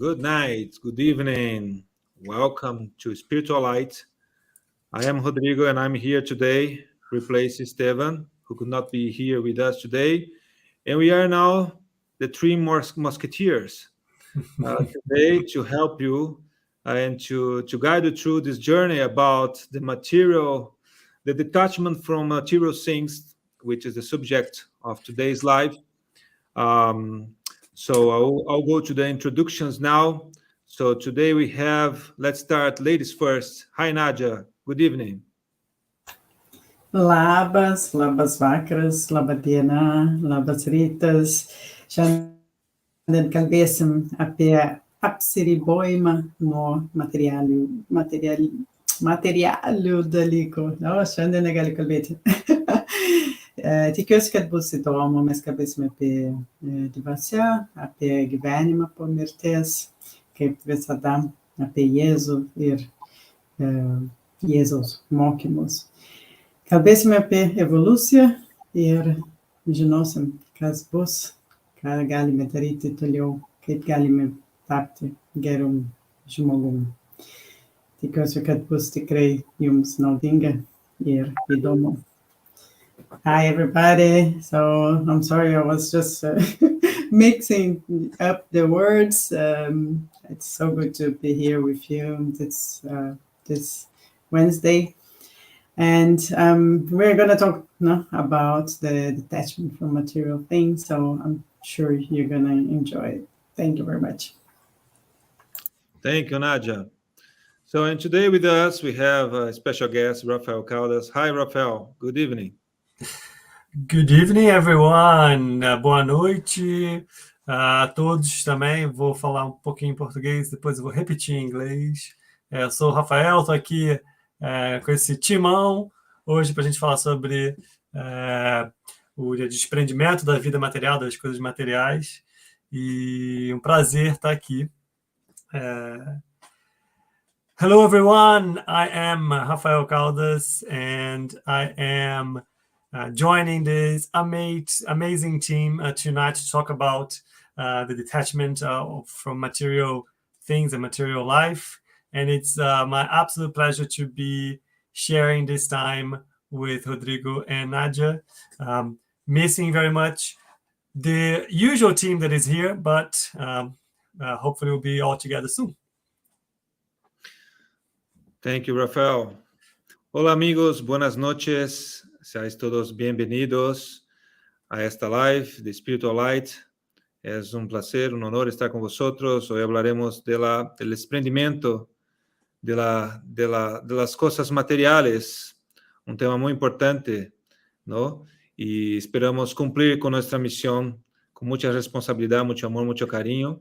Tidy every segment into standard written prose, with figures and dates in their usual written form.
good night, good evening. Welcome to Spiritual Light. I am Rodrigo and I'm here today, replacing Stevan, who could not be here with us today. And we are now the three musketeers today to help you and to guide you through this journey about the material, the detachment from material things, which is the subject of today's live. So I'll go to the introductions now. So today we have, let's start ladies first. Hi, Nadja. Good evening. Labas vakaras, labadiena, labas rytas. Šiandien kalbėsim apie apsiribojimą nuo materialių dalykų. Šiandien negaliu kalbėti. Tikiuosi, kad bus įdomu. Mes kalbėsime apie dvasią, apie gyvenimą po mirties, kaip visada, apie Jėzų ir Jėzaus mokymus. Kalbėsime apie evoliuciją ir žinosim, kas bus, ką galime daryti toliau, kaip galime tapti gerum žmogum. Tikiuosi, kad bus tikrai jums naudinga ir įdomu. Hi, everybody. So I'm sorry, I was just mixing up the words. It's so good to be here with you this Wednesday. And we're going to talk about the detachment from material things. So I'm sure you're going to enjoy it. Thank you very much. Thank you, Nadja. So, and today with us, we have a special guest, Rafael Caldas. Hi, Rafael. Good evening. Good evening, everyone. Boa noite a todos também. Vou falar um pouquinho em português, depois eu vou repetir em inglês. Eu sou o Rafael, estou aqui com esse timão hoje para a gente falar sobre o desprendimento da vida material, das coisas materiais. E um prazer estar aqui. Hello, everyone. I am Rafael Caldas, and I am joining this amazing team tonight to talk about the detachment from material things and material life. And it's my absolute pleasure to be sharing this time with Rodrigo and Nadja. Missing very much the usual team that is here, but hopefully we'll be all together soon. Thank you, Rafael. Hola, amigos. Buenas noches. Seáis todos bienvenidos a esta live de Spiritual Light. Es un placer, un honor estar con vosotros. Hoy hablaremos del desprendimiento de las cosas materiales, un tema muy importante, ¿no? Y esperamos cumplir con nuestra misión con mucha responsabilidad, mucho amor, mucho cariño.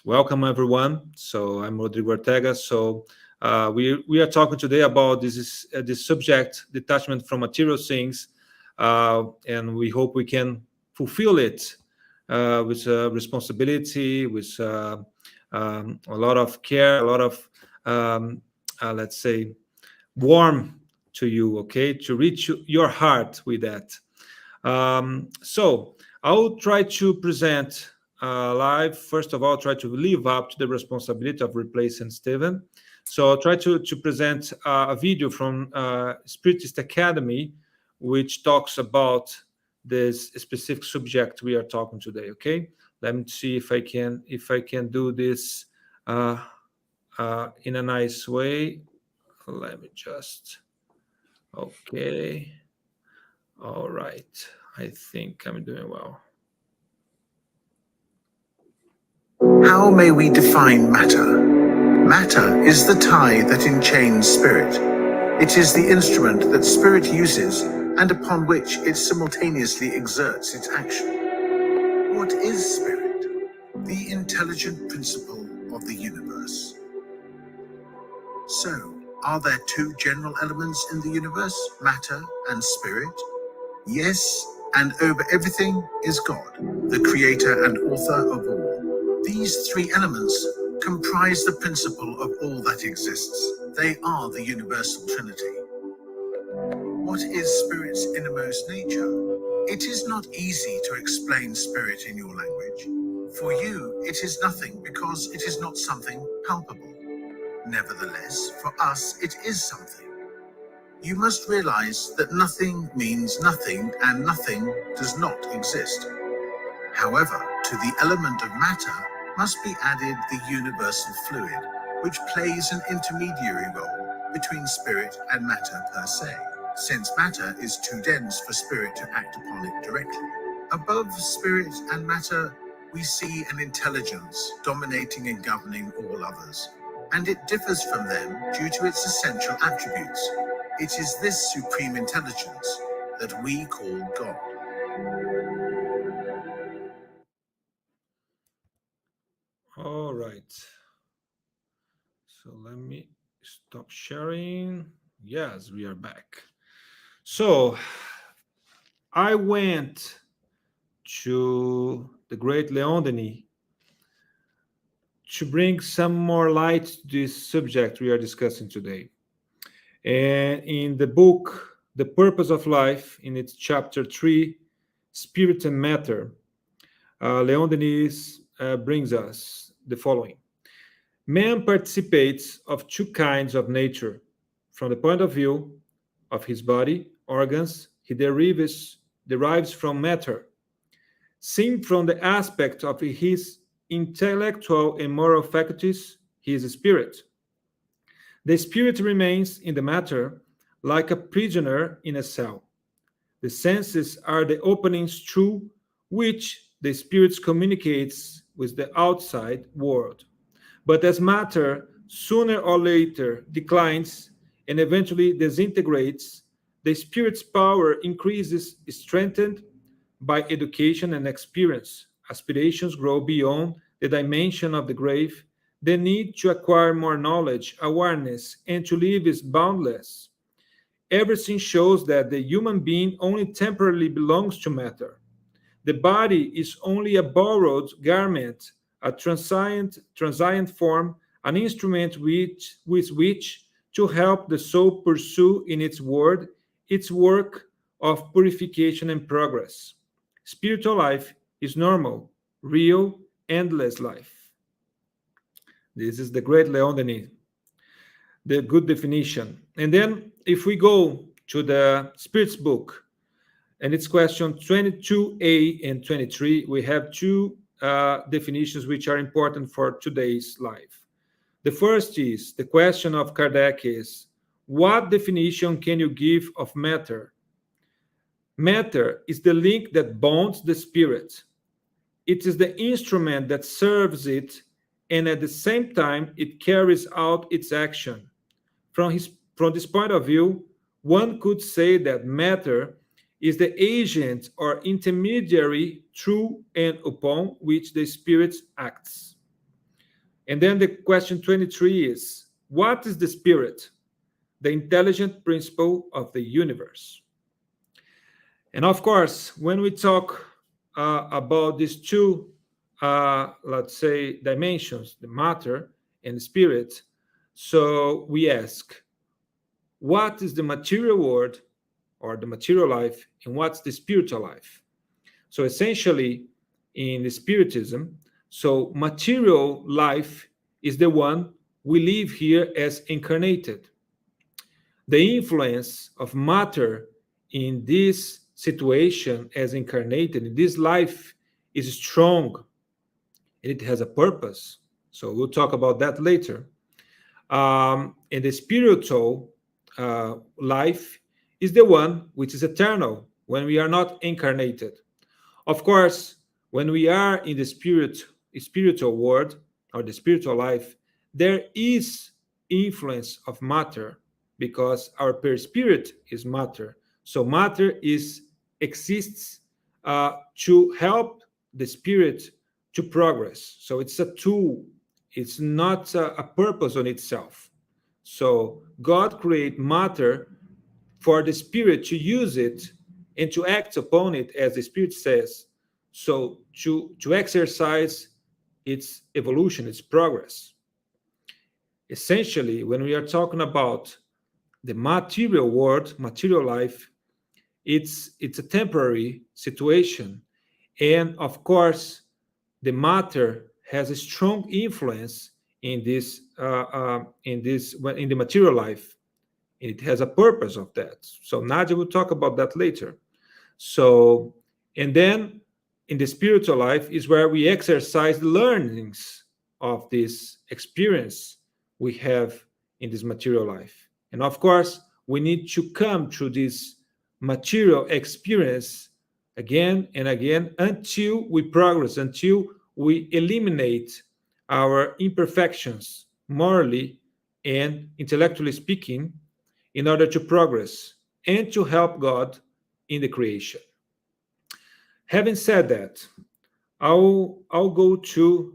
Welcome, everyone. So I'm Rodrigo Ortega. So we are talking today about this subject, detachment from material things, and we hope we can fulfill it with responsibility, with a lot of care, a lot of, let's say, warmth to you, okay, to reach your heart with that. So I will try to present live. First of all, try to live up to the responsibility of replacing Stevan. So I'll try to present a video from Spiritist Academy, which talks about this specific subject we are talking today. Okay, let me see if I can do this in a nice way. Let me just. Okay. All right. I think I'm doing well. How may we define matter? Matter is the tie that enchains spirit. It is the instrument that spirit uses and upon which it simultaneously exerts its action. What is spirit? The intelligent principle of the universe. So, are there two general elements in the universe, matter and spirit? Yes, and over everything is God, the creator and author of all. These three elements comprise the principle of all that exists. They are the universal trinity. What is spirit's innermost nature? It is not easy to explain spirit in your language. For you, it is nothing because it is not something palpable. Nevertheless, for us, it is something. You must realize that nothing means nothing and nothing does not exist. However, to the element of matter must be added the universal fluid, which plays an intermediary role between spirit and matter per se, since matter is too dense for spirit to act upon it directly. Above spirit and matter, we see an intelligence dominating and governing all others, and it differs from them due to its essential attributes. It is this supreme intelligence that we call God. All right. So let me stop sharing. Yes, we are back. So I went to the great Leon Denis to bring some more light to this subject we are discussing today. And in the book, The Purpose of Life, in its chapter 3, Spirit and Matter, Leon Denis brings us the following. Man participates of two kinds of nature. From the point of view of his body, organs, he derives from matter. Seen from the aspect of his intellectual and moral faculties, he is a spirit. The spirit remains in the matter like a prisoner in a cell. The senses are the openings through which the spirit communicates with the outside world. But as matter sooner or later declines and eventually disintegrates, the spirit's power increases, strengthened by education and experience. Aspirations grow beyond the dimension of the grave. The need to acquire more knowledge, awareness, and to live is boundless. Everything shows that the human being only temporarily belongs to matter. The body is only a borrowed garment, a transient form, an instrument with which to help the soul pursue in its work of purification and progress. Spiritual life is normal, real, endless life. This is the great Leon Denis, the good definition. And then if we go to the Spirit's book, and it's question 22a and 23, we have two definitions which are important for today's life. The first is, the question of Kardec is, what definition can you give of matter? Matter is the link that bonds the spirit. It is the instrument that serves it, and at the same time, it carries out its action. From this point of view, one could say that matter is the agent or intermediary through and upon which the spirit acts. And then the question 23 is, what is the spirit? The intelligent principle of the universe. And of course, when we talk about these two, let's say, dimensions, the matter and the spirit, so we ask, what is the material world or the material life, and what's the spiritual life? So essentially, in the Spiritism, so material life is the one we live here as incarnated. The influence of matter in this situation as incarnated, in this life, is strong. It has a purpose. So we'll talk about that later. And the spiritual life is the one which is eternal when we are not incarnated. Of course, when we are in the spiritual world or the spiritual life, there is influence of matter because our perispirit is matter. So matter exists to help the spirit to progress. So it's a tool. It's not a purpose on itself. So God created matter for the spirit to use it and to act upon it, as the spirit says, so to exercise its evolution, its progress. Essentially, when we are talking about the material world, material life, it's a temporary situation. And of course, the matter has a strong influence in this in the material life. It has a purpose of that. So Nadja will talk about that later. So, and then in the spiritual life is where we exercise the learnings of this experience we have in this material life. And of course, we need to come through this material experience again and again until we progress, until we eliminate our imperfections, morally and intellectually speaking, in order to progress and to help God in the creation. Having said that, I'll go to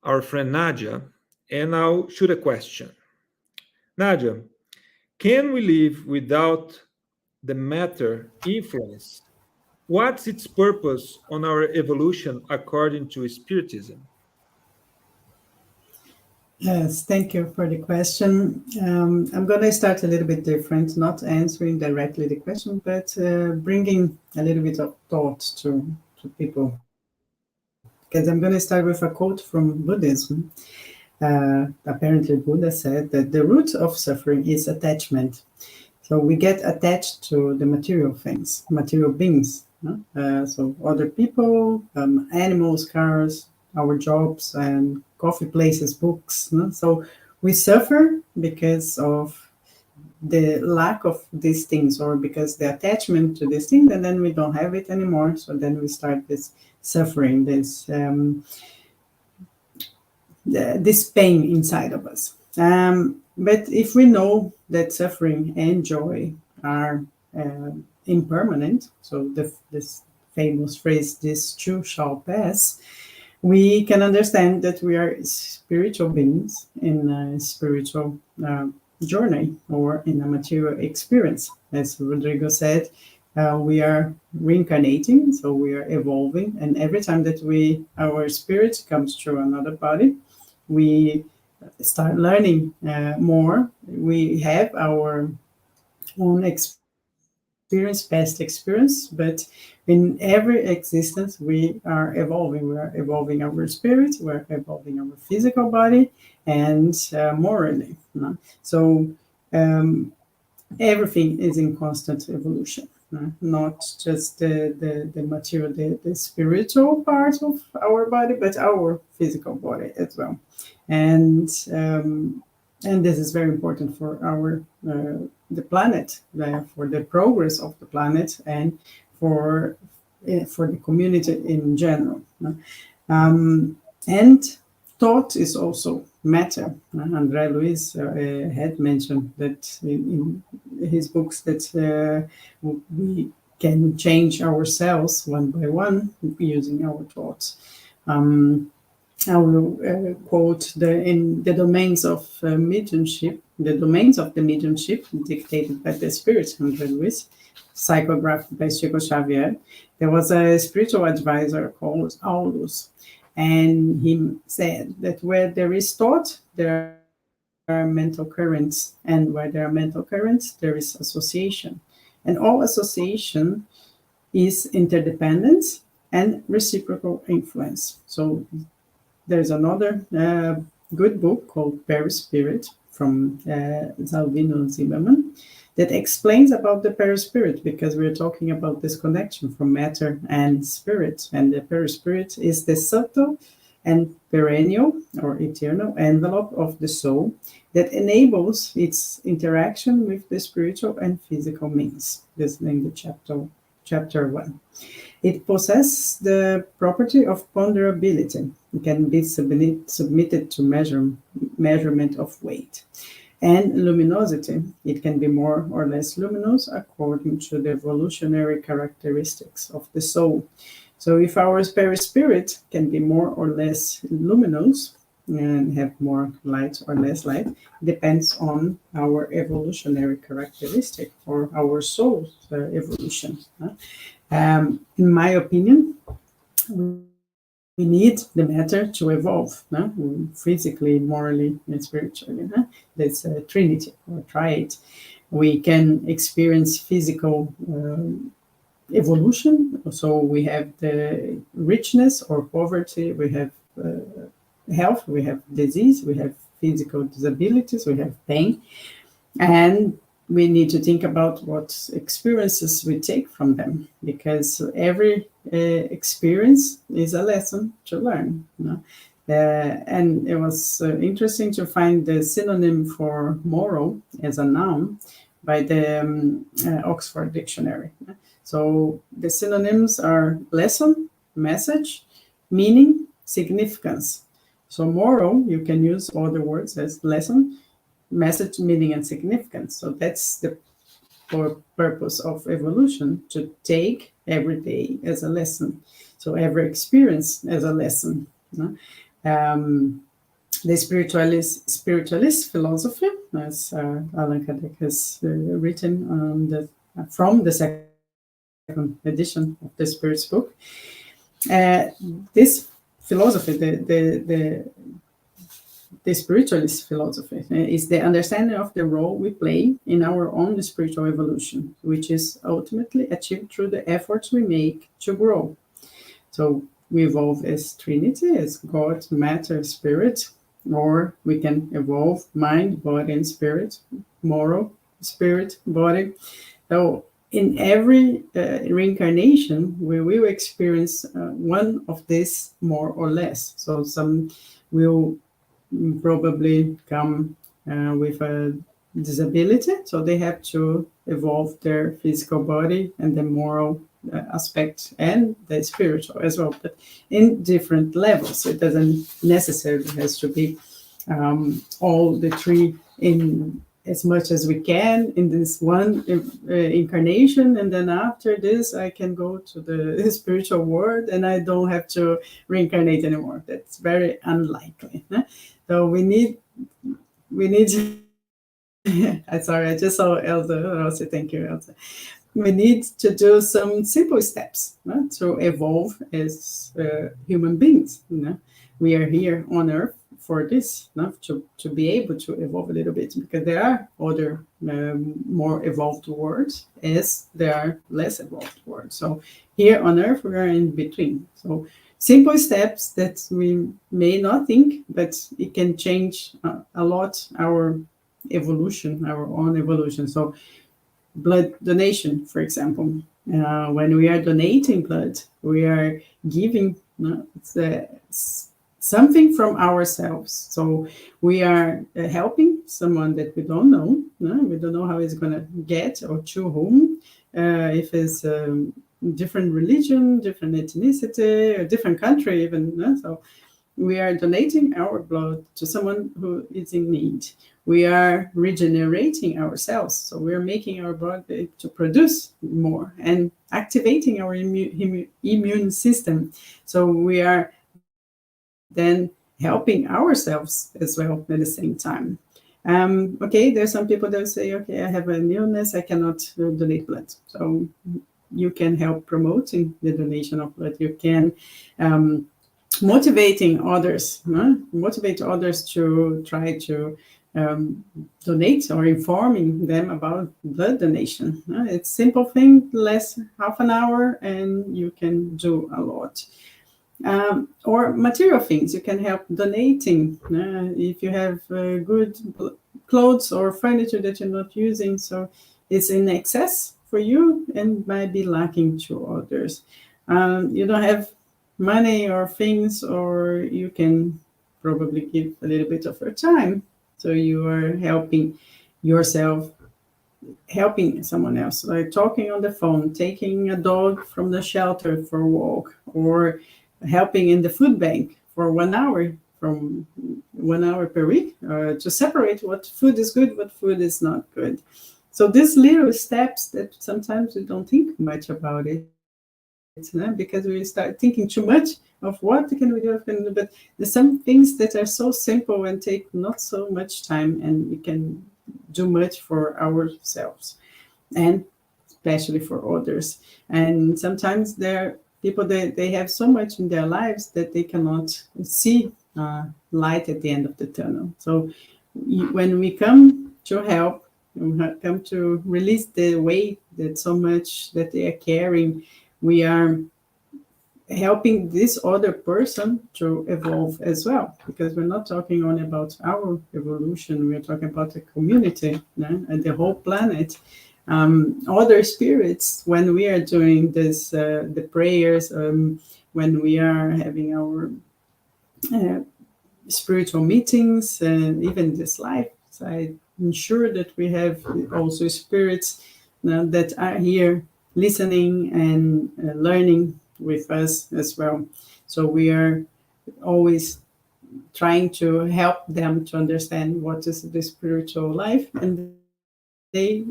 our friend Nadja and I'll shoot a question. Nadja, can we live without the matter influence? What's its purpose on our evolution according to Spiritism? Yes, thank you for the question. I'm going to start a little bit different, not answering directly the question, but bringing a little bit of thought to people. Because I'm going to start with a quote from Buddhism. Apparently, Buddha said that the root of suffering is attachment. So we get attached to the material things, material beings. So other people, animals, cars, our jobs, and coffee places, books. So we suffer because of the lack of these things, or because the attachment to these things, and then we don't have it anymore. So then we start this suffering, this pain inside of us. But if we know that suffering and joy are impermanent, so this famous phrase, "this too shall pass," we can understand that we are spiritual beings in a spiritual journey or in a material experience. As Rodrigo said, we are reincarnating, so we are evolving, and every time that our spirit comes through another body, we start learning more. We have our own experience, past experience, but in every existence we are evolving. We are evolving our spirit, we're evolving our physical body, and morally. So everything is in constant evolution. Not just the material, the spiritual part of our body, but our physical body as well. And this is very important for the planet, for the progress of the planet, and for the community in general. And thought is also matter. André Luiz had mentioned that in his books that we can change ourselves one by one using our thoughts. I will quote in the domains of mediumship, the domains of the mediumship dictated by the spirit, André Luiz, psychographed by Chico Xavier. There was a spiritual advisor called Aulus, and he said that where there is thought, there are mental currents, and where there are mental currents, there is association. And all association is interdependence and reciprocal influence. So there's another good book called Perispirit from Salvino Zimmermann that explains about the perispirit, because we're talking about this connection from matter and spirit. And the perispirit is the subtle and perennial or eternal envelope of the soul that enables its interaction with the spiritual and physical means. This is in the chapter 1. It possesses the property of ponderability. It can be submitted to measurement of weight. And luminosity, it can be more or less luminous according to the evolutionary characteristics of the soul. So if our perispirit can be more or less luminous and have more light or less light, depends on our evolutionary characteristic or our soul's evolution. In my opinion, we need the matter to evolve, physically, morally, and spiritually. That's a trinity or triad. We can experience physical evolution. So we have the richness or poverty, we have health, we have disease, we have physical disabilities, we have pain, and we need to think about what experiences we take from them, because every experience is a lesson to learn. And it was interesting to find the synonym for moral as a noun by the Oxford Dictionary. So the synonyms are lesson, message, meaning, significance. So moral, you can use all the words as lesson, message, meaning, and significance. So that's the purpose of evolution, to take every day as a lesson. So every experience as a lesson. The spiritualist philosophy, as Allan Kardec has written from the second edition of the Spirit's book. This philosophy, the spiritualist philosophy, is the understanding of the role we play in our own spiritual evolution, which is ultimately achieved through the efforts we make to grow. So we evolve as Trinity, as God, matter, spirit, or we can evolve mind, body, and spirit, moral, spirit, body. So in every reincarnation, we will experience one of these more or less. So some will probably come with a disability, so they have to evolve their physical body and the moral aspect and the spiritual as well, but in different levels. It doesn't necessarily has to be all the three in as much as we can in this one incarnation, and then after this I can go to the spiritual world and I don't have to reincarnate anymore. That's very unlikely. So we need sorry, I just saw Elsa Rossi. Thank you, Elsa. We need to do some simple steps to evolve as human beings. We are here on Earth for this, to be able to evolve a little bit, because there are other more evolved worlds as there are less evolved worlds. So here on Earth, we are in between. So simple steps that we may not think, but it can change a lot our evolution, our own evolution. So blood donation, for example, when we are donating blood, we are giving something from ourselves. So we are helping someone that we don't know. We don't know how it's going to get or to whom, if it's different religion, different ethnicity, or different country even. So we are donating our blood to someone who is in need. We are regenerating ourselves. So we are making our body to produce more and activating our immune system. So we are then helping ourselves as well at the same time. Okay, there's some people that say, okay, I have an illness, I cannot donate blood. So you can help promoting the donation of blood. You can motivate others to try to donate, or informing them about blood donation. It's a simple thing, less half an hour, and you can do a lot. Or material things, you can help donating if you have good clothes or furniture that you're not using, so it's in excess for you and might be lacking to others. You don't have money or things, or you can probably give a little bit of your time, so you are helping yourself, helping someone else, like talking on the phone, taking a dog from the shelter for a walk, or helping in the food bank for 1 hour, from 1 hour per week, to separate what food is good, what food is not good. So these little steps that sometimes we don't think much about it, because we start thinking too much of what can we do, but there's some things that are so simple and take not so much time, and we can do much for ourselves and especially for others. And sometimes there are people that they have so much in their lives that they cannot see light at the end of the tunnel. So when we come to help, come to release the weight that so much that they are carrying. We are helping this other person to evolve as well, because we're not talking only about our evolution, we're talking about the community, and the whole planet. Other spirits, when we are doing this, the prayers, when we are having our spiritual meetings, and even this life, so I ensure that we have also spirits that are here listening and learning with us as well. So we are always trying to help them to understand what is the spiritual life, and they,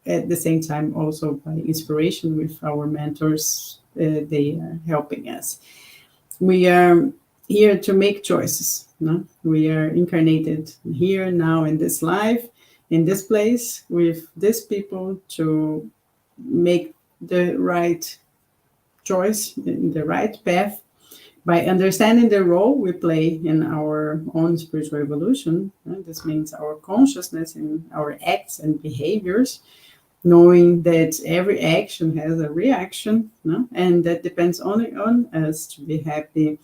at the same time, also by inspiration with our mentors, they are helping us. We are here to make choices. No? We are incarnated here now in this life, in this place, with these people, to make the right choice, in the right path, by understanding the role we play in our own spiritual evolution. This means our consciousness in our acts and behaviors, knowing that every action has a reaction, and that depends only on us to be happy,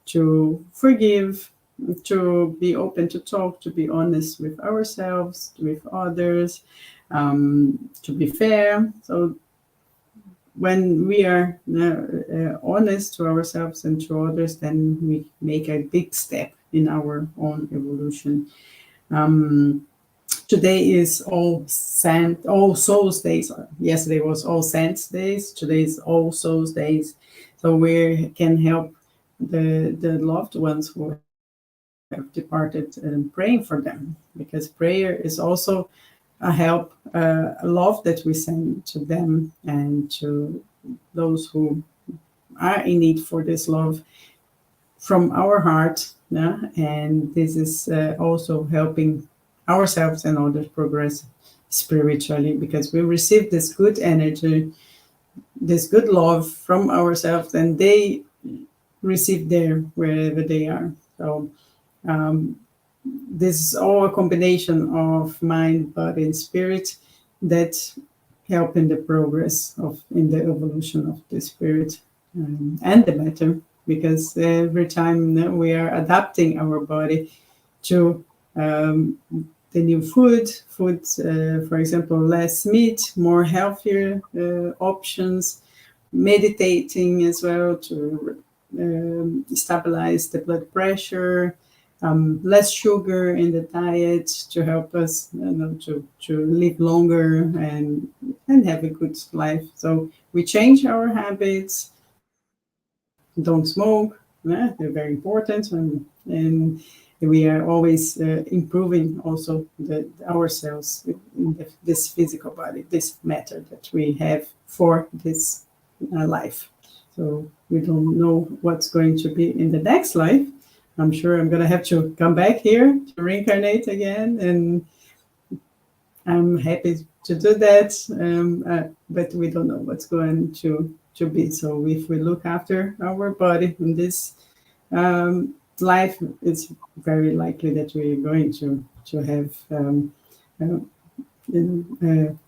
to forgive, to be open to talk, to be honest with ourselves, with others, to be fair. So when we are honest to ourselves and to others, then we make a big step in our own evolution. Today is All Souls Days. Yesterday was All Saints Days. Today is All Souls Days. So we can help the loved ones who have departed, and praying for them, because prayer is also a help, a love that we send to them and to those who are in need for this love from our heart. And this is also helping ourselves and others progress spiritually, because we receive this good energy, this good love from ourselves, and they receive there wherever they are. So this is all a combination of mind, body, and spirit that help in the progress in the evolution of the spirit and the matter, because every time we are adapting our body to the new food, for example, less meat, more healthier options, meditating as well to stabilize the blood pressure, less sugar in the diet to help us to live longer and have a good life. So we change our habits, don't smoke, they're very important, and we are always improving also ourselves in this physical body, this matter that we have for this life. So we don't know what's going to be in the next life. I'm sure I'm going to have to come back here to reincarnate again, and I'm happy to do that, but we don't know what's going to be. So if we look after our body in this life, it's very likely that we're going to have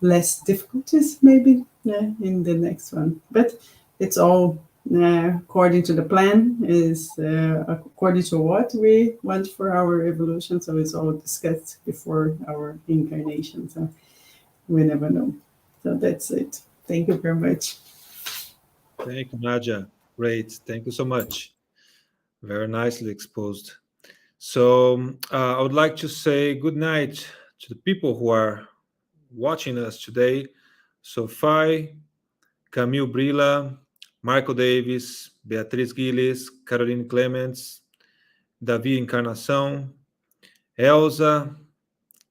less difficulties maybe in the next one. But it's all according to the plan, is according to what we want for our evolution. So it's all discussed before our incarnation. So we never know. So that's it. Thank you very much. Thank you, Nadja. Great. Thank you so much. Very nicely exposed. So I would like to say good night to the people who are watching us today. Sophie, Camille Brilla, Marco Davis, Beatriz Gilles, Caroline Clements, Davi Encarnação, Elsa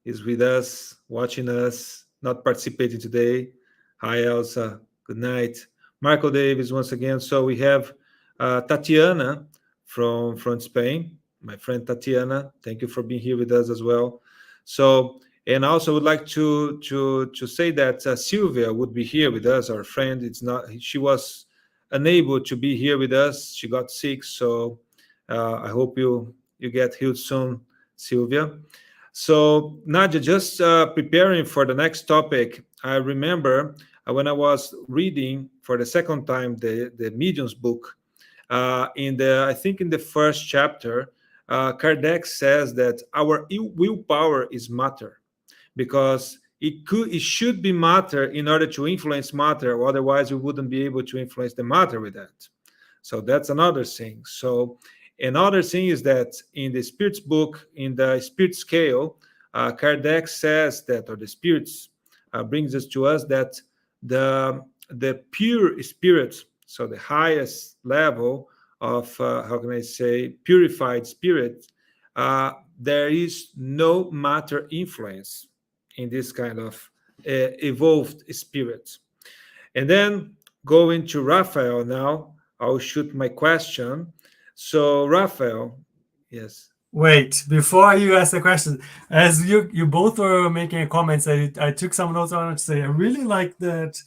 is with us, watching us, not participating today. Hi, Elsa. Good night. Marco Davis once again. So we have Tatiana from Spain, my friend Tatiana. Thank you for being here with us as well. So, and also would like to say that Silvia would be here with us, our friend. She was unable to be here with us. She got sick, so I hope you get healed soon, Silvia. So, Nadja, just preparing for the next topic, I remember when I was reading for the second time the Medium's book, I think in the first chapter, Kardec says that our willpower is matter, because it should be matter in order to influence matter, otherwise we wouldn't be able to influence the matter with that. So that's another thing. So another thing is that in the Spirit's book, in the Spirit scale, Kardec says that, or the Spirits brings us to us that the pure spirit, so the highest level of how can I say, purified spirit, there is no matter influence in this kind of evolved spirit. And then going to Raphael now, I'll shoot my question. So Raphael, yes. Wait, before you ask the question, as you both were making comments, I took some notes. I want to say I really like that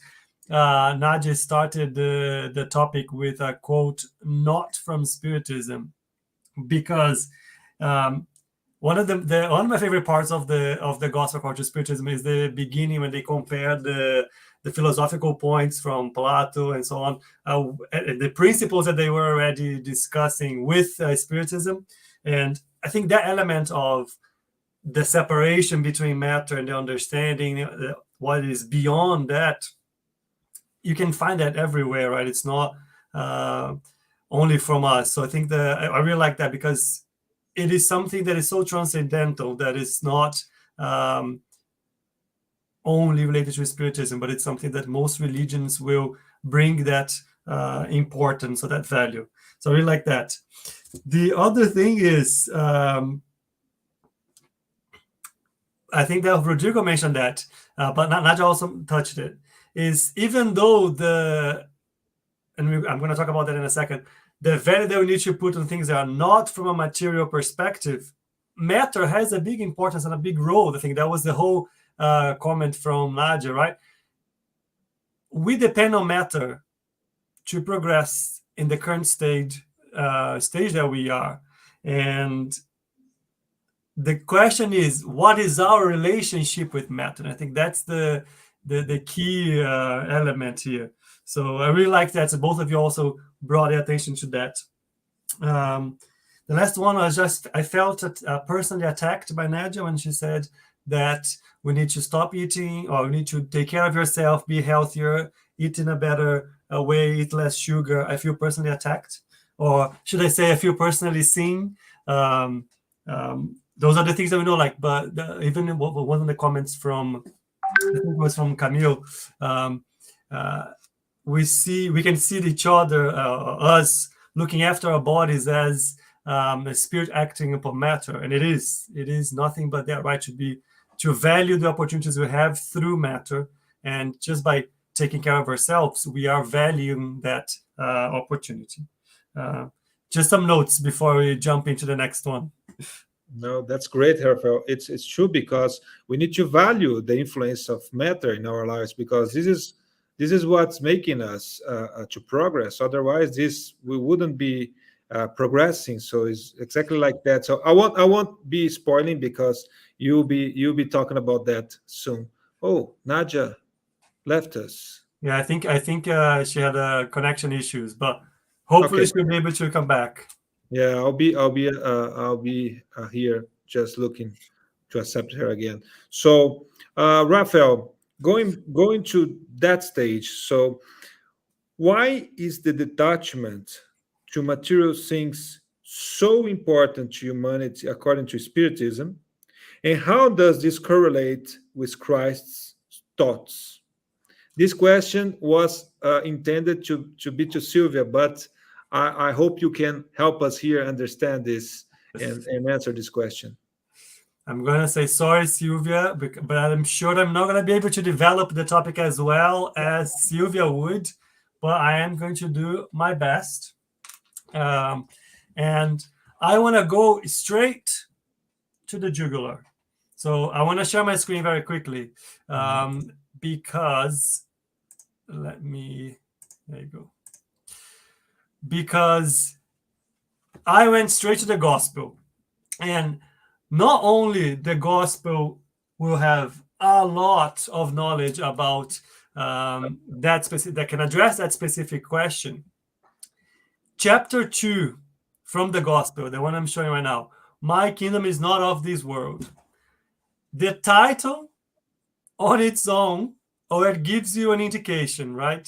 Nadja started the topic with a quote, "Not from Spiritism," because one of my favorite parts of the Gospel according to Spiritism is the beginning, when they compare the philosophical points from Plato and so on, the principles that they were already discussing with Spiritism. And I think that element of the separation between matter and the understanding what is beyond that, you can find that everywhere, right? It's not only from us. So I think I really like that, because it is something that is so transcendental that is not only related to Spiritism, but it's something that most religions will bring that importance or that value. So I really like that. The other thing is, I think that Rodrigo mentioned that, but Nadja also touched it, is even though I'm going to talk about that in a second, the value that we need to put on things that are not from a material perspective, matter has a big importance and a big role. I think that was the whole comment from Nadja, right? We depend on matter to progress in the current stage that we are. And the question is, what is our relationship with matter? And I think that's the key element here. So I really like that. So both of you also brought attention to that. The last one was I felt personally attacked by Nadja when she said that we need to stop eating, or we need to take care of yourself, be healthier, eat in a better way, eat less sugar. I feel personally attacked, or should I say I feel personally seen. Those are the things that we know, like, but even one of the comments from, I think it was from Camille, we can see each other, us looking after our bodies as a spirit acting upon matter, and it is nothing but that, right? To value the opportunities we have through matter, and just by taking care of ourselves, we are valuing that opportunity. Just some notes before we jump into the next one. No, that's great, Raphael. It's true, because we need to value the influence of matter in our lives, because this is what's making us to progress. Otherwise, we wouldn't be progressing. So it's exactly like that. So I won't be spoiling, because you'll be talking about that soon. Oh, Nadja left us. Yeah, I think she had connection issues, but hopefully she'll be able to come back. Yeah, I'll be here just looking to accept her again. So, Raphael, going to that stage. So, why is the detachment to material things so important to humanity according to Spiritism, and how does this correlate with Christ's thoughts? This question was intended to be to Silvia, but I hope you can help us here understand this and answer this question. I'm going to say sorry, Silvia, but I'm sure I'm not going to be able to develop the topic as well as Silvia would, but I am going to do my best. And I want to go straight to the jugular. So I want to share my screen very quickly, because there you go. Because I went straight to the gospel, and not only the gospel will have a lot of knowledge about that can address that specific question. Chapter 2 from the gospel, the one I'm showing right now, My Kingdom is Not of This World. The title on its own, or it gives you an indication, right?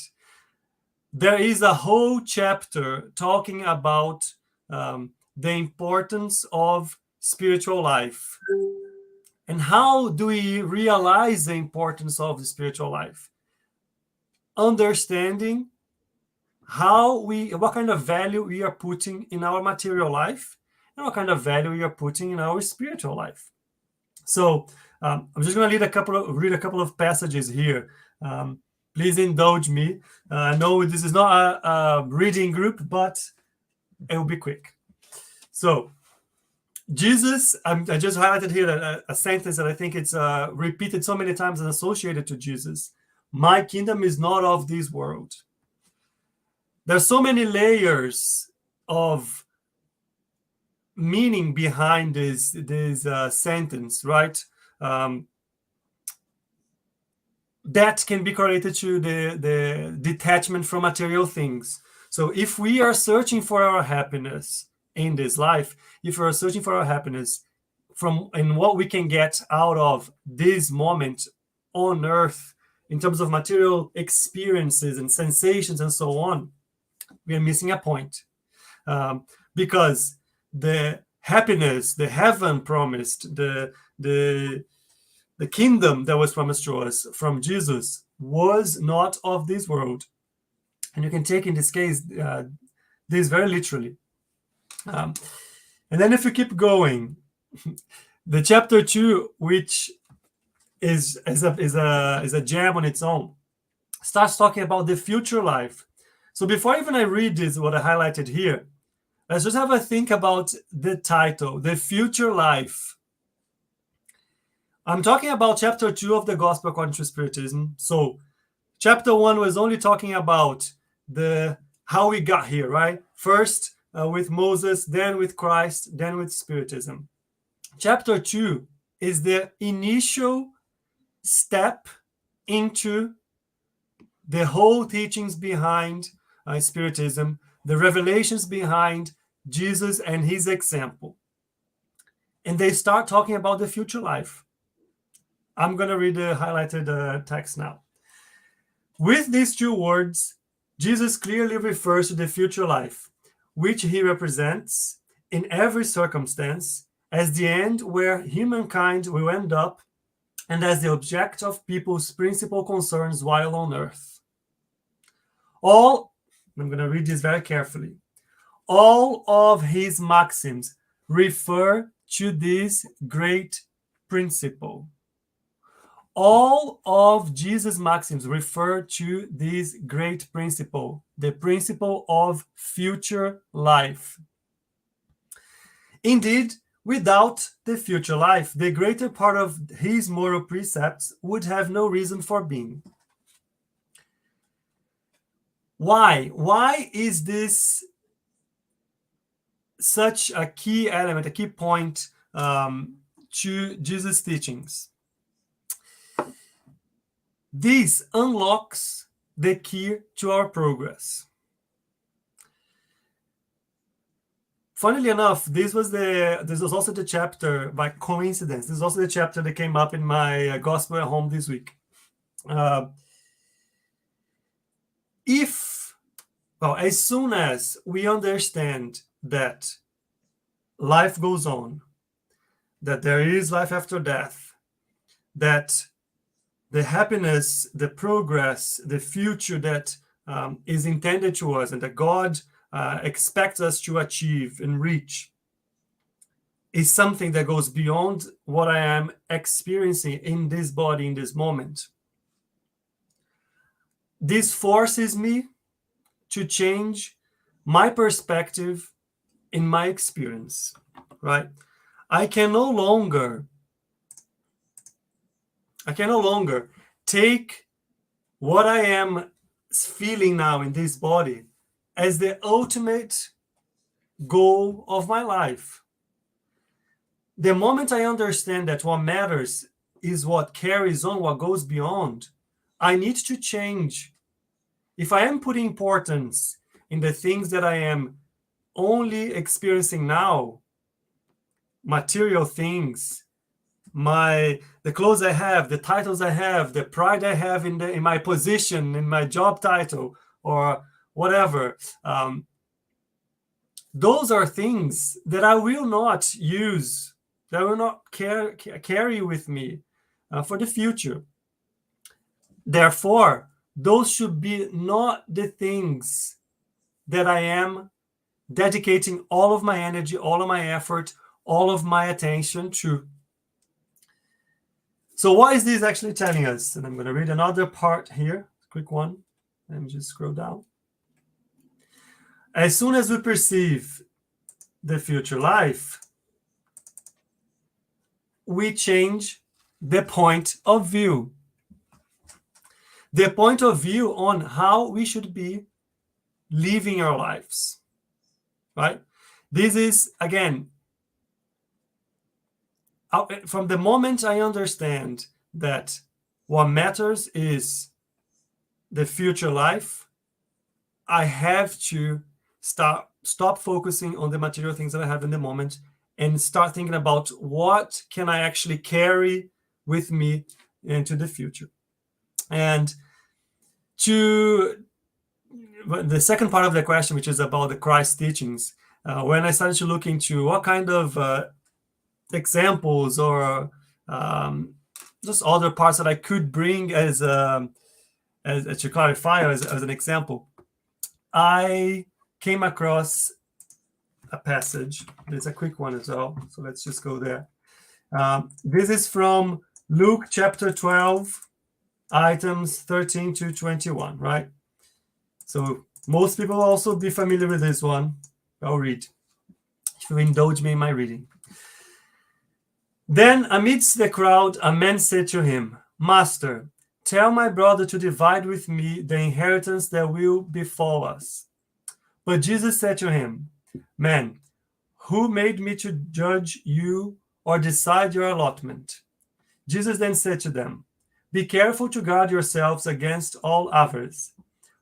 There is a whole chapter talking about the importance of spiritual life. And how do we realize the importance of the spiritual life? Understanding what kind of value we are putting in our material life and what kind of value we are putting in our spiritual life. So I'm just going to read a couple of passages here. Please indulge me. I know this is not a reading group, but it will be quick. So Jesus, I just highlighted here a sentence that I think it's repeated so many times and associated to Jesus. My kingdom is not of this world. There's so many layers of meaning behind this sentence, right? That can be correlated to the detachment from material things. So if we are searching for our happiness in this life, if we are searching for our happiness in what we can get out of this moment on earth in terms of material experiences and sensations and so on, we are missing a point. Because the happiness, the heaven promised, the kingdom that was promised to us from Jesus was not of this world. And you can take in this case this very literally. And then if you keep going, the chapter 2, which is a gem on its own, starts talking about the future life. So before even I read this, what I highlighted here, let's just have a think about the title, The Future Life. I'm talking about chapter 2 of the Gospel according to Spiritism. So chapter 1 was only talking about how we got here, right? First with Moses, then with Christ, then with Spiritism. Chapter 2 is the initial step into the whole teachings behind Spiritism, the revelations behind Jesus and his example. And they start talking about the future life. I'm going to read the highlighted text now. With these two words, Jesus clearly refers to the future life, which he represents in every circumstance as the end where humankind will end up and as the object of people's principal concerns while on earth. I'm going to read this very carefully. All of his maxims refer to this great principle. All of Jesus' maxims refer to this great principle, the principle of future life. Indeed, without the future life, the greater part of his moral precepts would have no reason for being. Why? Why is this such a key element, a key point to Jesus' teachings? This unlocks the key to our progress. Funnily enough, this was also the chapter, by coincidence, this is also the chapter that came up in my Gospel at Home this week. As soon as we understand that life goes on, that there is life after death, that the happiness, the progress, the future that is intended to us and that God expects us to achieve and reach is something that goes beyond what I am experiencing in this body, in this moment. This forces me to change my perspective in my experience, right? I can no longer take what I am feeling now in this body as the ultimate goal of my life. the moment I understand that what matters is what carries on, what goes beyond, I need to change. If I am putting importance in the things that I am only experiencing now, material things, the clothes I have, the titles I have, the pride I have in my position, in my job title, or whatever, those are things that I will not use, that I will not carry with me for the future. Therefore, those should be not the things that I am dedicating all of my energy, all of my effort, all of my attention to. So what is this actually telling us? And I'm going to read another part here, quick one. Let me just scroll down. As soon as we perceive the future life, we change the point of view. The point of view on how we should be living our lives, right? This is, again, from the moment I understand that what matters is the future life, I have to stop focusing on the material things that I have in the moment and start thinking about what can I actually carry with me into the future. And to the second part of the question, which is about the Christ teachings, when I started to look into what kind of examples or just other parts that I could bring as to clarify as an example, I came across a passage. It's a quick one as well, so let's just go there. This is from Luke chapter 12, items 13 to 21, right? So most people will also be familiar with this one. I'll read, if you indulge me in my reading. Then amidst the crowd, a man said to him, Master, tell my brother to divide with me the inheritance that will befall us. But Jesus said to him, Man, who made me to judge you or decide your allotment? Jesus then said to them, Be careful to guard yourselves against all avarice.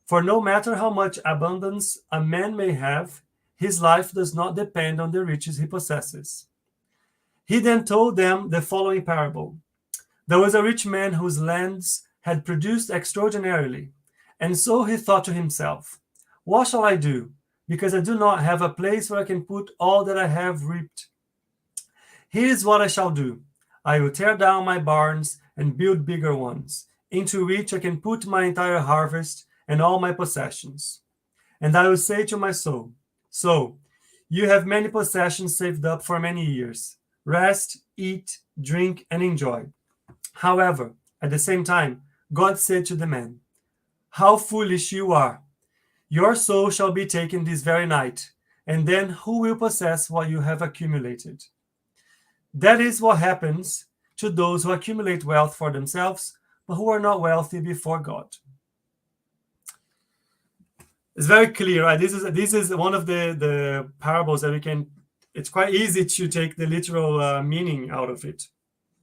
For no matter how much abundance a man may have, his life does not depend on the riches he possesses. He then told them the following parable. There was a rich man whose lands had produced extraordinarily, and so he thought to himself, What shall I do? Because I do not have a place where I can put all that I have reaped. Here is what I shall do. I will tear down my barns and build bigger ones, into which I can put my entire harvest and all my possessions. And I will say to my soul, So, you have many possessions saved up for many years. Rest, eat, drink, and enjoy. However, at the same time, God said to the man, How foolish you are! Your soul shall be taken this very night, and then who will possess what you have accumulated? That is what happens to those who accumulate wealth for themselves, but who are not wealthy before God. It's very clear, right? This is one of the parables that we can. It's quite easy to take the literal meaning out of it.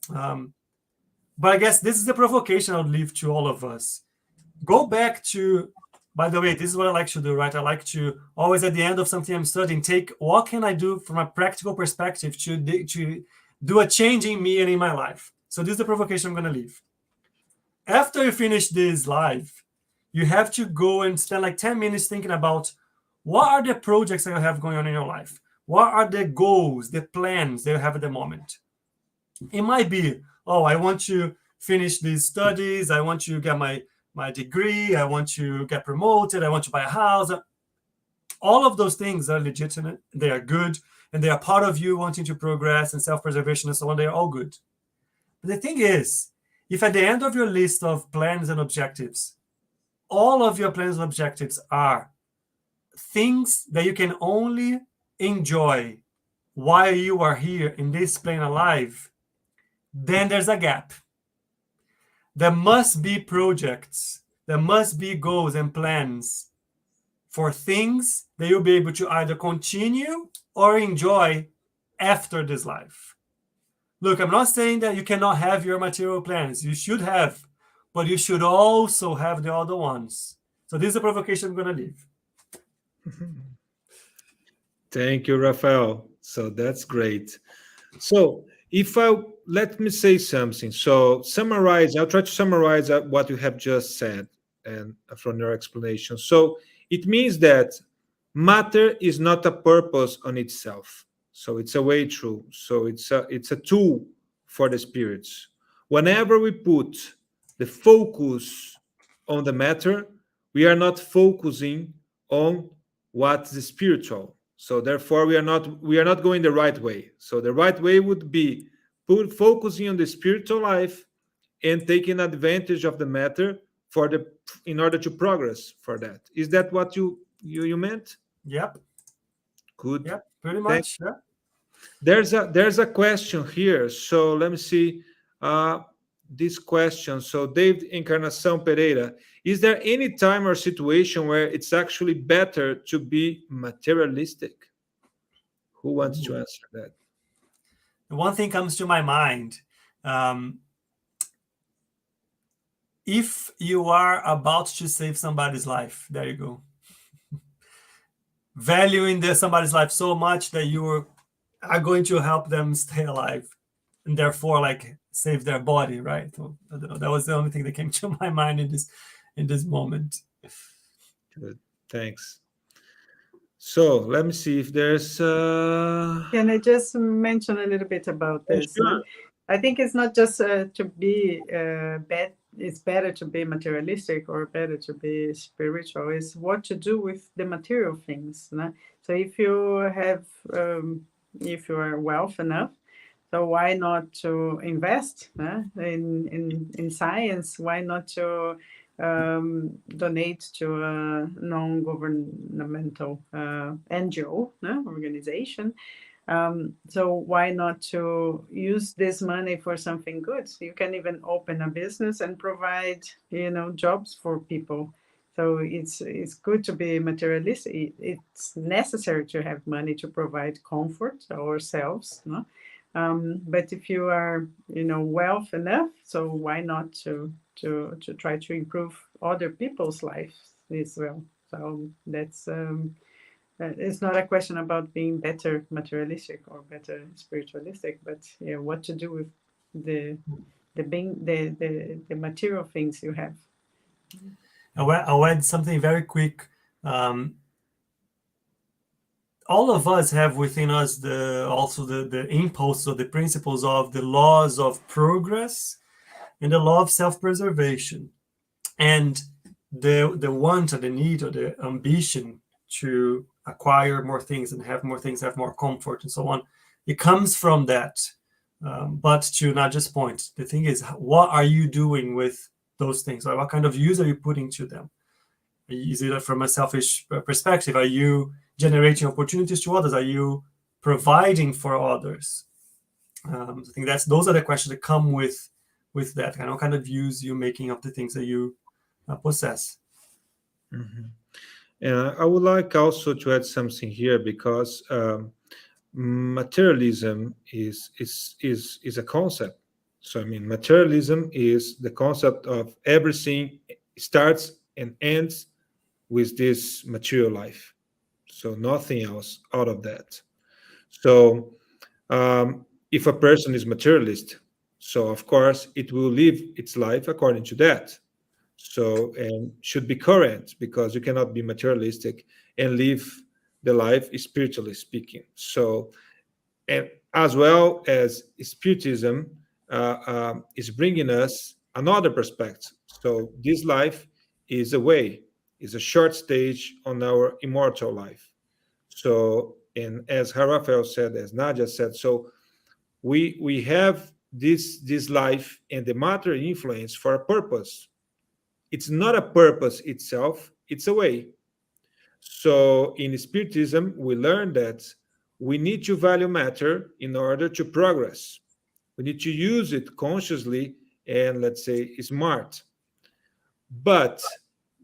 But I guess this is the provocation I would leave to all of us. Go back to, by the way, this is what I like to do, right? I like to always at the end of something I'm studying, take what can I do from a practical perspective to do a change in me and in my life. So this is the provocation I'm going to leave. After you finish this live, you have to go and spend like 10 minutes thinking about what are the projects that you have going on in your life? What are the goals, the plans that you have at the moment? It might be, I want to finish these studies. I want to get my degree. I want to get promoted. I want to buy a house. All of those things are legitimate. They are good. And they are part of you wanting to progress and self-preservation and so on. They are all good. But the thing is, if at the end of your list of plans and objectives, all of your plans and objectives are things that you can only enjoy while you are here in this plane alive, then there's a gap. There must be projects, there must be goals and plans for things that you'll be able to either continue or enjoy after this life. Look, I'm not saying that you cannot have your material plans. You should have, but you should also have the other ones. So this is a provocation I'm going to leave. Thank you, Rafael. So that's great. So let me say something. So I'll try to summarize what you have just said and from your explanation. So it means that matter is not a purpose on itself. So it's a way through. So it's a tool for the spirits. Whenever we put the focus on the matter, we are not focusing on what's the spiritual. So therefore, we are not going the right way. So the right way would be focusing on the spiritual life and taking advantage of the matter in order to progress for that. Is that what you meant? Yep. Good. Yep. Pretty much. Yeah. There's a question here. So let me see this question. So David Encarnação Pereira, is there any time or situation where it's actually better to be materialistic? Who wants to answer that? One thing comes to my mind. If you are about to save somebody's life, there you go. Valuing somebody's life so much that you are going to help them stay alive, and therefore like save their body, right? So, I don't know, that was the only thing that came to my mind in this moment. Good. Thanks. So let me see if there's Can I just mention a little bit about this? Sure. I think it's not just to be bad. It's better to be materialistic or better to be spiritual. It's what to do with the material things. No? So if you have, if you are wealth enough, so why not to invest in science? Why not to donate to a non-governmental NGO organization? So why not to use this money for something good? So you can even open a business and provide, jobs for people. So it's good to be materialistic. It's necessary to have money to provide comfort ourselves, no? But if you are, wealth enough, so why not to try to improve other people's lives as well? So that's it's not a question about being better materialistic or better spiritualistic, but what to do with the material things you have. I'll add something very quick. All of us have within us the impulse or the principles of the laws of progress and the law of self-preservation, and the want or the need or the ambition to acquire more things and have more things, have more comfort and so on. It comes from that. But to Nadja's point, the thing is, what are you doing with those things? Or what kind of use are you putting to them? Is it from a selfish perspective? Are you generating opportunities to others? Are you providing for others? I think those are the questions that come with that. What kind of use you're making of the things that you possess? Mm-hmm. And I would like also to add something here, because materialism is a concept. So I mean, materialism is the concept of everything starts and ends with this material life. So nothing else out of that. So if a person is materialist, so of course it will live its life according to that. So, and should be current, because you cannot be materialistic and live the life spiritually speaking. So, and as well as Spiritism is bringing us another perspective. So this life is a way, is a short stage on our immortal life. So, and as Rafael said, as Nadja said, so we have this life and the matter influence for a purpose. It's not a purpose itself, it's a way. So in Spiritism, we learn that we need to value matter in order to progress. We need to use it consciously and, let's say, smart. But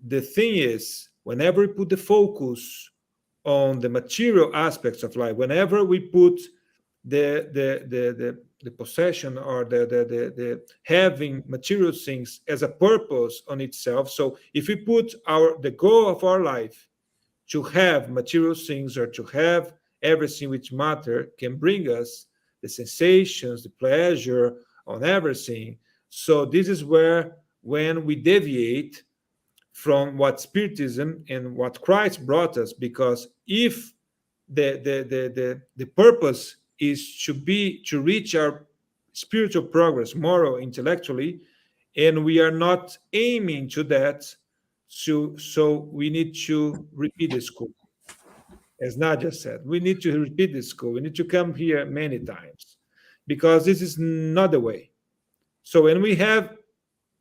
the thing is, whenever we put the focus on the material aspects of life, whenever we put the possession or the having material things as a purpose on itself. So if we put the goal of our life to have material things or to have everything which matter can bring us the sensations, the pleasure on everything. So this is where when we deviate from what Spiritism and what Christ brought us, because if the purpose is to reach our spiritual progress, moral, intellectually, and we are not aiming to that, so we need to repeat the school. As Nadja said, we need to repeat the school. We need to come here many times because this is not the way. So when we have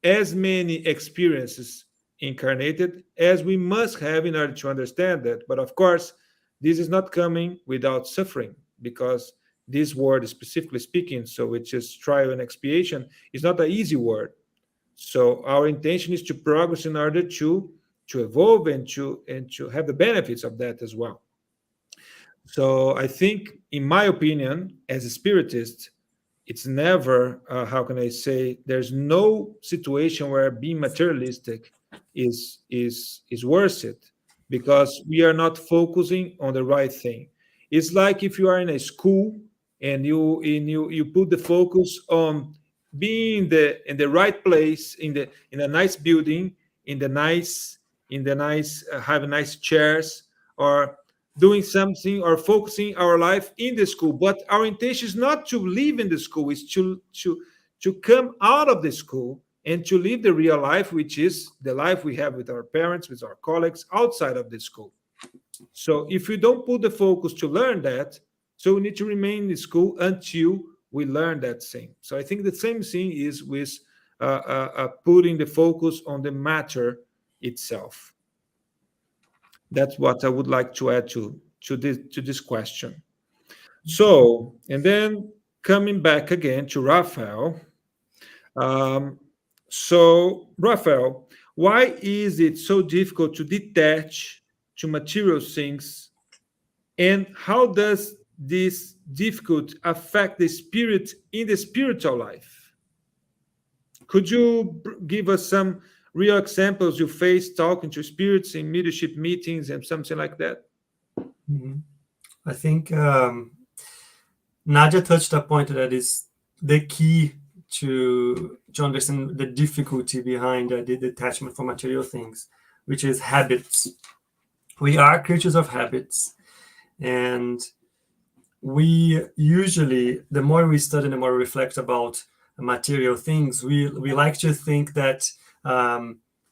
as many experiences incarnated as we must have in order to understand that. But of course, this is not coming without suffering, because this word, specifically speaking, so which is trial and expiation, is not an easy word. So our intention is to progress in order to evolve and to have the benefits of that as well. So I think, in my opinion, as a spiritist, it's never, how can I say, there's no situation where being materialistic is worth it, because we are not focusing on the right thing. It's like if you are in a school and you put the focus on being in the right place, in a nice building, having nice chairs, or doing something, or focusing our life in the school. But our intention is not to live in the school, is to come out of the school and to live the real life, which is the life we have with our parents, with our colleagues outside of the school. So if we don't put the focus to learn that, so we need to remain in the school until we learn that thing. So I think the same thing is with putting the focus on the matter itself. That's what I would like to add to this question. So, and then coming back again to Raphael. So, Raphael, why is it so difficult to detach to material things, and how does this difficulty affect the spirit in the spiritual life? Could you give us some real examples you faced talking to spirits in leadership meetings and something like that? Mm-hmm. I think Nadja touched a point that is the key to understand the difficulty behind the detachment from material things, which is habits. We are creatures of habits, and we usually, the more we study, the more we reflect about material things, we like to think that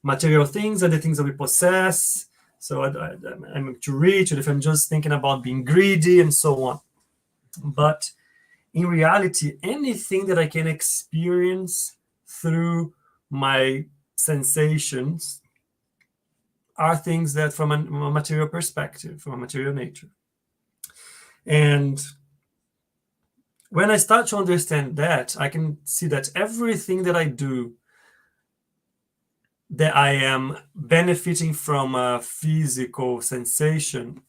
material things are the things that we possess. So I'm too rich, or if I'm just thinking about being greedy and so on. But in reality, anything that I can experience through my sensations are things that from a material perspective, from a material nature. And when I start to understand that, I can see that everything that I do, that I am benefiting from a physical sensation,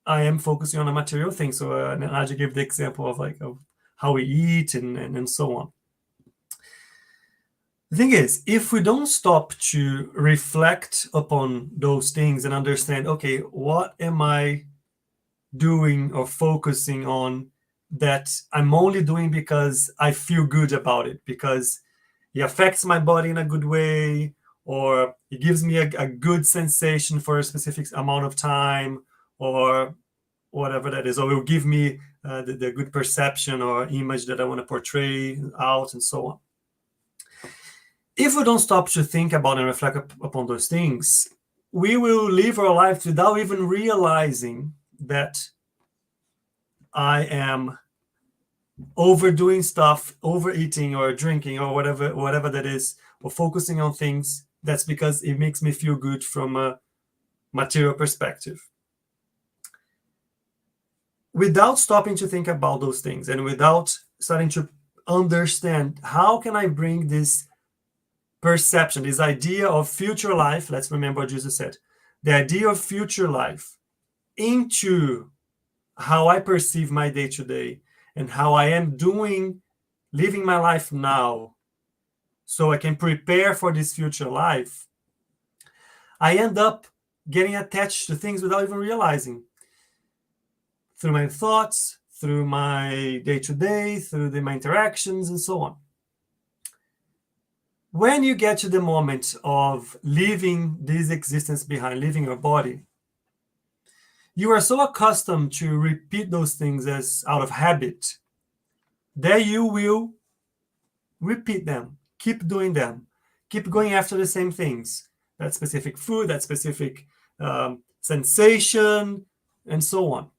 I am focusing on a material thing. So Nadja gave the example of how we eat and so on. The thing is, if we don't stop to reflect upon those things and understand, okay, what am I doing or focusing on that I'm only doing because I feel good about it, because it affects my body in a good way, or it gives me a good sensation for a specific amount of time, or whatever that is, or it will give me the good perception or image that I want to portray out, and so on. If we don't stop to think about and reflect upon those things, we will live our life without even realizing that I am overdoing stuff, overeating or drinking or whatever that is, or focusing on things. That's because it makes me feel good from a material perspective. Without stopping to think about those things, and without starting to understand how can I bring this perception, this idea of future life, let's remember what Jesus said, the idea of future life into how I perceive my day-to-day and how I am doing living my life now so I can prepare for this future life, I end up getting attached to things without even realizing. Through my thoughts, through my day-to-day, through my interactions, and so on. When you get to the moment of leaving this existence behind, leaving your body, you are so accustomed to repeat those things as out of habit that you will repeat them, keep doing them, keep going after the same things, that specific food, that specific sensation, and so on.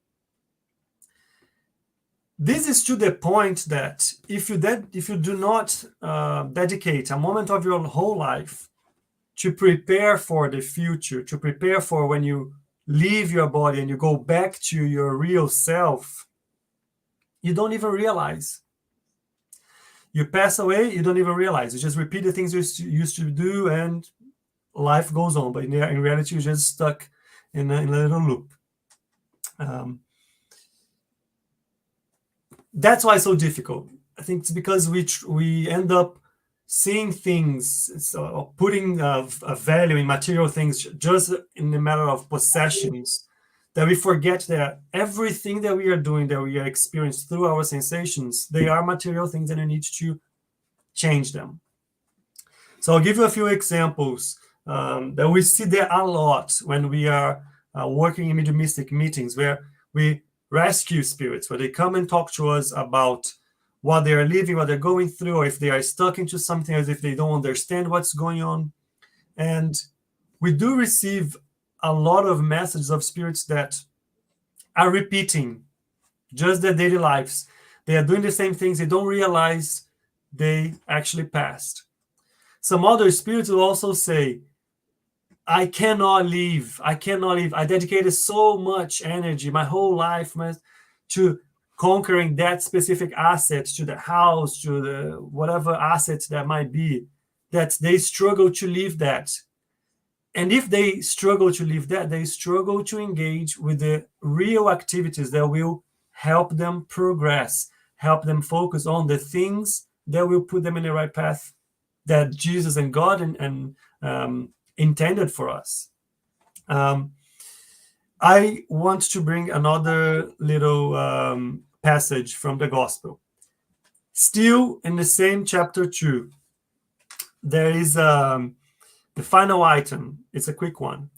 This is to the point that if you do not dedicate a moment of your whole life to prepare for the future, to prepare for when you leave your body and you go back to your real self, you don't even realize. You pass away, you don't even realize. You just repeat the things you used to do and life goes on. But in reality, you're just stuck in a little loop. That's why it's so difficult. I think it's because we end up seeing things, putting a value in material things just in the matter of possessions, that we forget that everything that we are doing, that we are experiencing through our sensations, they are material things and we need to change them. So I'll give you a few examples that we see there a lot when we are working in mediumistic meetings, where we rescue spirits, where they come and talk to us about what they are living, what they're going through, or if they are stuck into something, as if they don't understand what's going on. And we do receive a lot of messages of spirits that are repeating just their daily lives. They are doing the same things. They don't realize they actually passed. Some other spirits will also say, I cannot leave. I cannot leave. I dedicated so much energy, my whole life, to conquering that specific asset, to the house, to the whatever asset that might be, that they struggle to leave that. And if they struggle to leave that, they struggle to engage with the real activities that will help them progress, help them focus on the things that will put them in the right path that Jesus and God intended for us. I want to bring another little passage from the Gospel. Still in the same chapter 2, there is the final item. It's a quick one.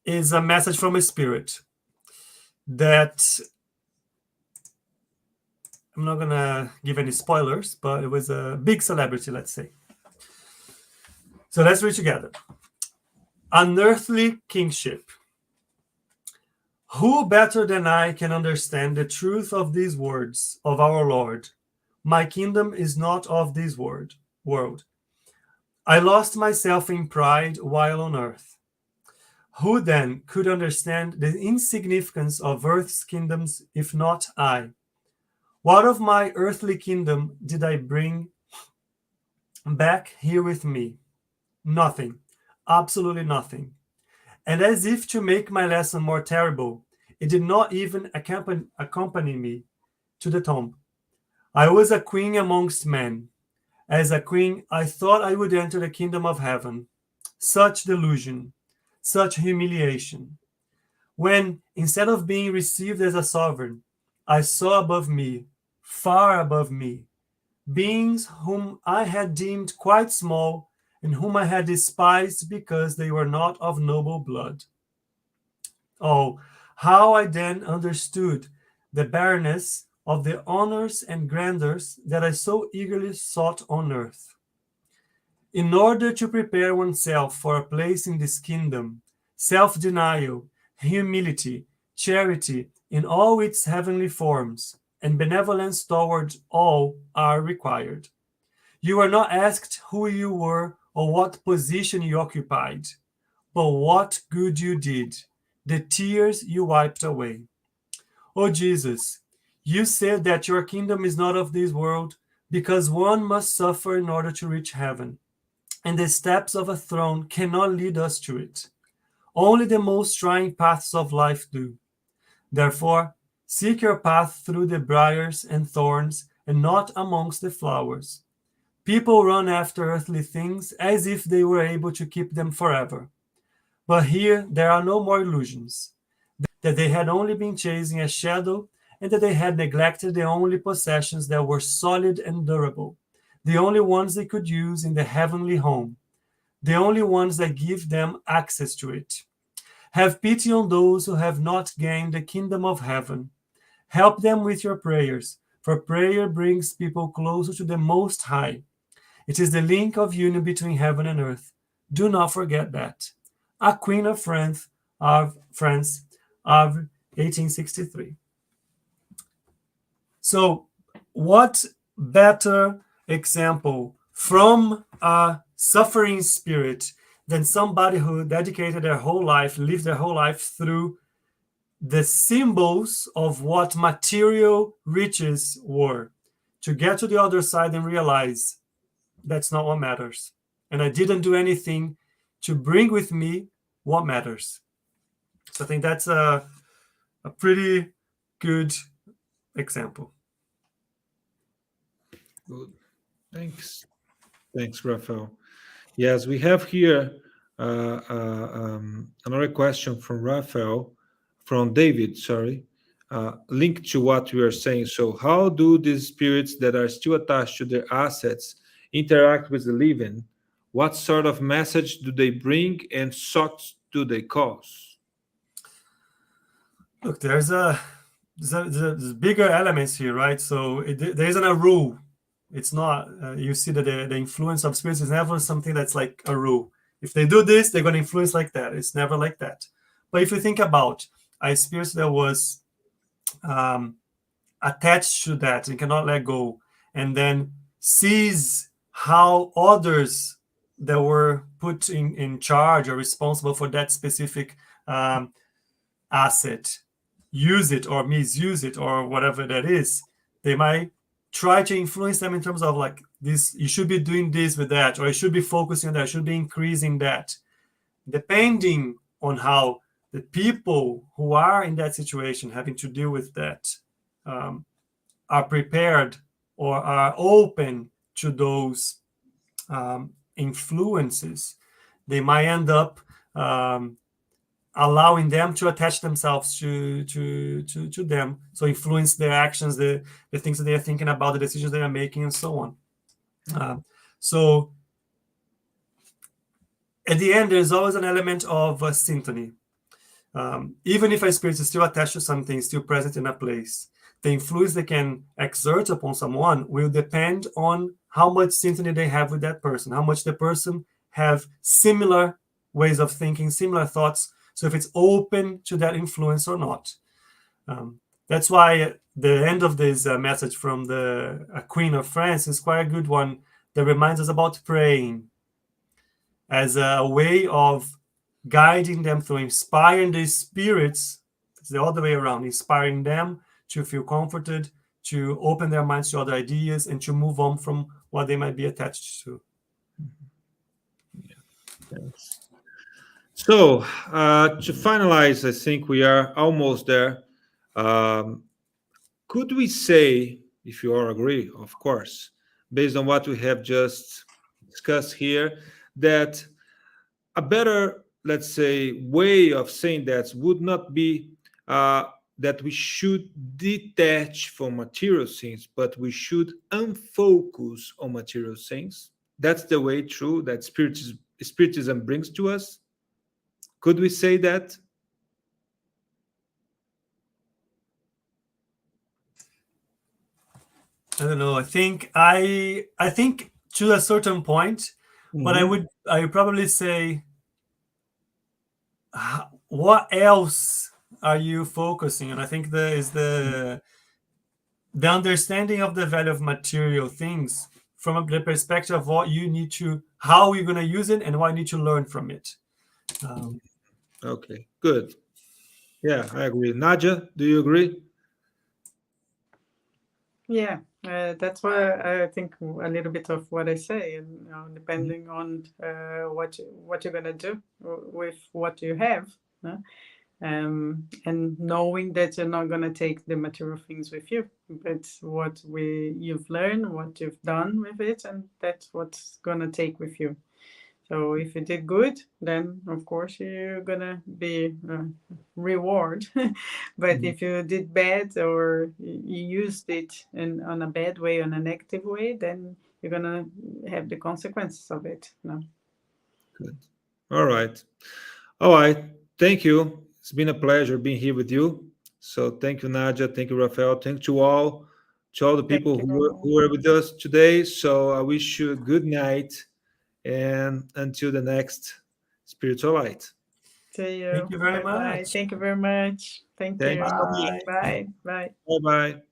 Is a message from a spirit that I'm not going to give any spoilers, but it was a big celebrity, let's say. So let's read together. Unearthly kingship. Who better than I can understand the truth of these words of our Lord? My kingdom is not of this world. I lost myself in pride while on earth. Who then could understand the insignificance of earth's kingdoms if not I? What of my earthly kingdom did I bring back here with me? Nothing, absolutely nothing. And as if to make my lesson more terrible, it did not even accompany me to the tomb. I was a queen amongst men. As a queen, I thought I would enter the kingdom of heaven. Such delusion, such humiliation. When, instead of being received as a sovereign, I saw above me, far above me, beings whom I had deemed quite small and whom I had despised because they were not of noble blood. Oh, how I then understood the barrenness of the honors and grandeurs that I so eagerly sought on earth. In order to prepare oneself for a place in this kingdom, self-denial, humility, charity in all its heavenly forms, and benevolence towards all are required. You are not asked who you were or what position you occupied, but what good you did, the tears you wiped away. Oh Jesus, you said that your kingdom is not of this world, because one must suffer in order to reach heaven, and the steps of a throne cannot lead us to it. Only the most trying paths of life do. Therefore, seek your path through the briars and thorns and not amongst the flowers. People run after earthly things as if they were able to keep them forever. But here there are no more illusions, that they had only been chasing a shadow, and that they had neglected the only possessions that were solid and durable, the only ones they could use in the heavenly home, the only ones that give them access to it. Have pity on those who have not gained the kingdom of heaven. Help them with your prayers, for prayer brings people closer to the Most High. It is the link of union between heaven and earth. Do not forget that. A Queen of France of 1863. So, what better example from a suffering spirit than somebody who dedicated their whole life, lived their whole life through the symbols of what material riches were, to get to the other side and realize that's not what matters. And I didn't do anything to bring with me what matters. So I think that's a pretty good example. Good. Thanks. Thanks, Raphael. Yes, we have here another question from David, linked to what we are saying. So how do these spirits that are still attached to their assets interact with the living? What sort of message do they bring, and what do they cause? Look, there's bigger elements here, right? So there isn't a rule. It's not, you see that the influence of spirits is never something that's like a rule. If they do this, they're going to influence like that. It's never like that. But if you think about a spirit that was attached to that and cannot let go, and then sees how others that were put in charge or responsible for that specific asset use it or misuse it or whatever that is, they might try to influence them in terms of like this, you should be doing this with that, or you should be focusing on that, you should be increasing that, depending on how the people who are in that situation having to deal with that are prepared or are open to those influences. They might end up allowing them to attach themselves to them, so influence their actions, the things that they are thinking about, the decisions they are making, and so on. So at the end, there's always an element of syntony. Even if a spirit is still attached to something, still present in a place, the influence they can exert upon someone will depend on how much syntony they have with that person, how much the person have similar ways of thinking, similar thoughts. So if it's open to that influence or not. That's why the end of this message from the Queen of France is quite a good one, that reminds us about praying as a way of guiding them through, inspiring the spirits. It's the other way around, inspiring them to feel comforted, to open their minds to other ideas, and to move on from what they might be attached to. Yeah. Thanks. So to finalize, I think we are almost there. Could we say, if you all agree, of course, based on what we have just discussed here, that a better, let's say, way of saying that would not be that we should detach from material things, but we should unfocus on material things? That's the way through that Spiritism brings to us. Could we say that? I don't know. I think to a certain point, but I would probably say, what else are you focusing on? I think the understanding of the value of material things from the perspective of what you need to, how you're going to use it, and what you need to learn from it. Okay, good. Yeah, I agree. Nadja, do you agree? Yeah, that's why I think a little bit of what I say, and depending on what you're gonna do with what you have, and knowing that you're not going to take the material things with you, but what you've learned, what you've done with it, and that's what's going to take with you. So if you did good, then of course you're gonna be reward. But if you did bad or you used it on a bad way, on a negative way, then you're gonna have the consequences of it. No. Good. All right. Thank you. It's been a pleasure being here with you. So thank you, Nadja. Thank you, Rafael. Thank you to all the people Thank who were with us today. So I wish you a good night, and until the next Spiritual Light. See you. Thank you very Bye-bye. much. Thank you very much. Thank Thank you. you so much. Bye. Bye. Bye. Bye-bye.